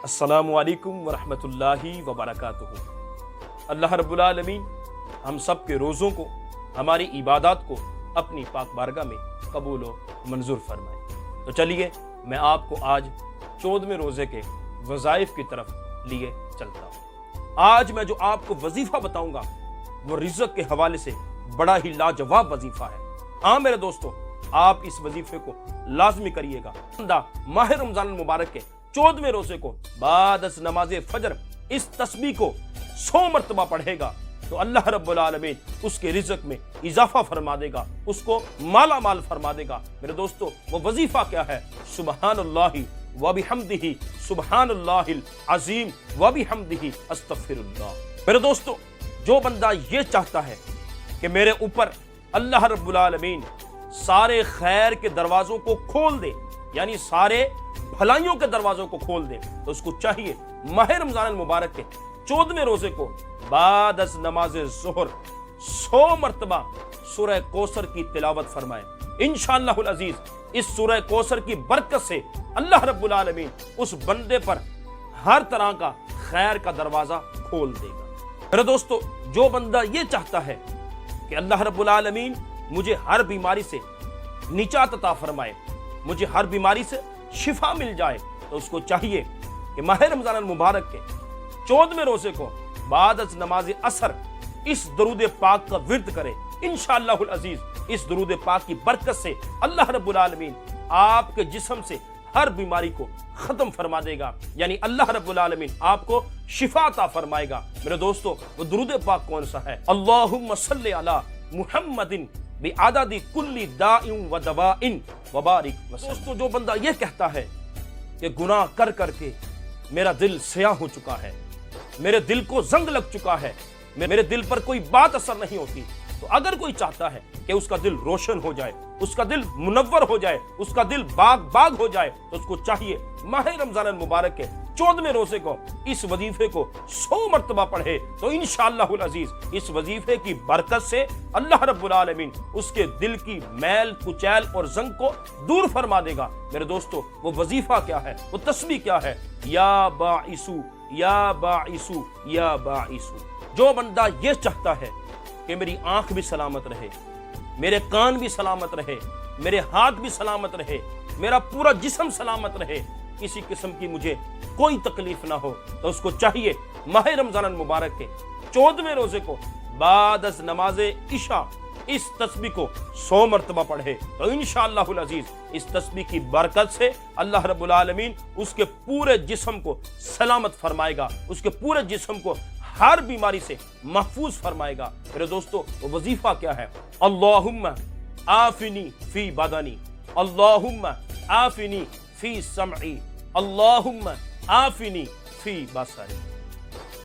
السلام علیکم ورحمۃ اللہ وبرکاتہ۔ اللہ رب العالمین ہم سب کے روزوں کو، ہماری عبادات کو اپنی پاک بارگاہ میں قبول و منظور فرمائے۔ تو چلیے میں آپ کو آج 14ویں روزے کے وظائف کی طرف لیے چلتا ہوں۔ آج میں جو آپ کو وظیفہ بتاؤں گا وہ رزق کے حوالے سے بڑا ہی لاجواب وظیفہ ہے۔ ہاں میرے دوستو، آپ اس وظیفے کو لازمی کریے گا۔ ماہ رمضان المبارک کے 14ویں روزے کو بعد از نماز فجر اس تسبیح کو 100 مرتبہ پڑھے گا تو اللہ رب العالمین اس کے رزق میں اضافہ فرما دے گا، اس کو مالا مال فرما دے گا۔ میرے دوستو، وہ وظیفہ کیا ہے؟ سبحان اللہ وبحمدہ، سبحان اللہ العظیم وبحمدہ، استغفر اللہ۔ میرے دوستو، جو بندہ یہ چاہتا ہے کہ میرے اوپر اللہ رب العالمین سارے خیر کے دروازوں کو کھول دے، یعنی سارے بھلائیوں کے دروازوں کو کھول دے، تو اس کو چاہیے ماہ رمضان المبارک کے 14ویں روزے کو بعد از نماز ظہر 100 مرتبہ سورہ کوثر کی تلاوت فرمائے۔ انشاءاللہ العزیز اس سورہ کوثر کی برکت سے اللہ رب العالمین اس بندے پر ہر طرح کا خیر کا دروازہ کھول دے گا۔ میرے دوستو، جو بندہ یہ چاہتا ہے کہ اللہ رب العالمین مجھے ہر بیماری سے نجات عطا فرمائے، مجھے ہر بیماری سے شفا مل جائے، تو اس کو چاہیے کہ ماہ رمضان المبارک کے 14ویں روزے کو بعد از نماز عصر اس درود پاک کا ورد کرے۔ انشاءاللہ العزیز اس درود پاک کی برکت سے اللہ رب العالمین آپ کے جسم سے ہر بیماری کو ختم فرما دے گا، یعنی اللہ رب العالمین آپ کو شفا عطا فرمائے گا۔ میرے دوستو، وہ درود پاک کون سا ہے؟ اللہم صلی علی محمد بعدد کل داء و دواء وبارک وسلم۔ دوستو، جو بندہ یہ کہتا ہے کہ گناہ کر کر کے میرا دل سیاہ ہو چکا ہے، میرے دل کو زنگ لگ چکا ہے، میرے دل پر کوئی بات اثر نہیں ہوتی، تو اگر کوئی چاہتا ہے کہ اس کا دل روشن ہو جائے، اس کا دل منور ہو جائے، اس کا دل باغ ہو جائے، تو اس کو چاہیے ماہ رمضان المبارک کے 14ویں روزے کو اس وظیفے کو 100 مرتبہ پڑھے، تو انشاءاللہ العزیز اس وظیفے کی برکت سے اللہ رب العالمین اس کے دل کی میل کچیل اور زنگ کو دور فرما دے گا۔ میرے دوستو، وہ وظیفہ کیا ہے؟ وہ تسبیح کیا ہے؟ یا باعثو یا باعثو یا باعثو۔ جو بندہ یہ چاہتا ہے کہ میری آنکھ بھی سلامت رہے، میرے کان بھی سلامت رہے، میرے ہاتھ بھی سلامت رہے، میرا پورا جسم سلامت رہے، کسی قسم کی مجھے کوئی تکلیف نہ ہو، تو اس کو چاہیے ماہ رمضان المبارک کے 14ویں روزے کو بعد از نماز عشاء اس تسبیح کو 100 مرتبہ پڑھے، تو انشاءاللہ العزیز اس تسبیح کی برکت سے اللہ رب العالمین اس کے پورے جسم کو سلامت فرمائے گا، اس کے پورے جسم کو ہر بیماری سے محفوظ فرمائے گا۔ میرے دوستو، وہ وظیفہ کیا ہے؟ اللہم آفنی فی بدنی، اللہم آفنی فی سمعی، اللہم آفنی فی بصری۔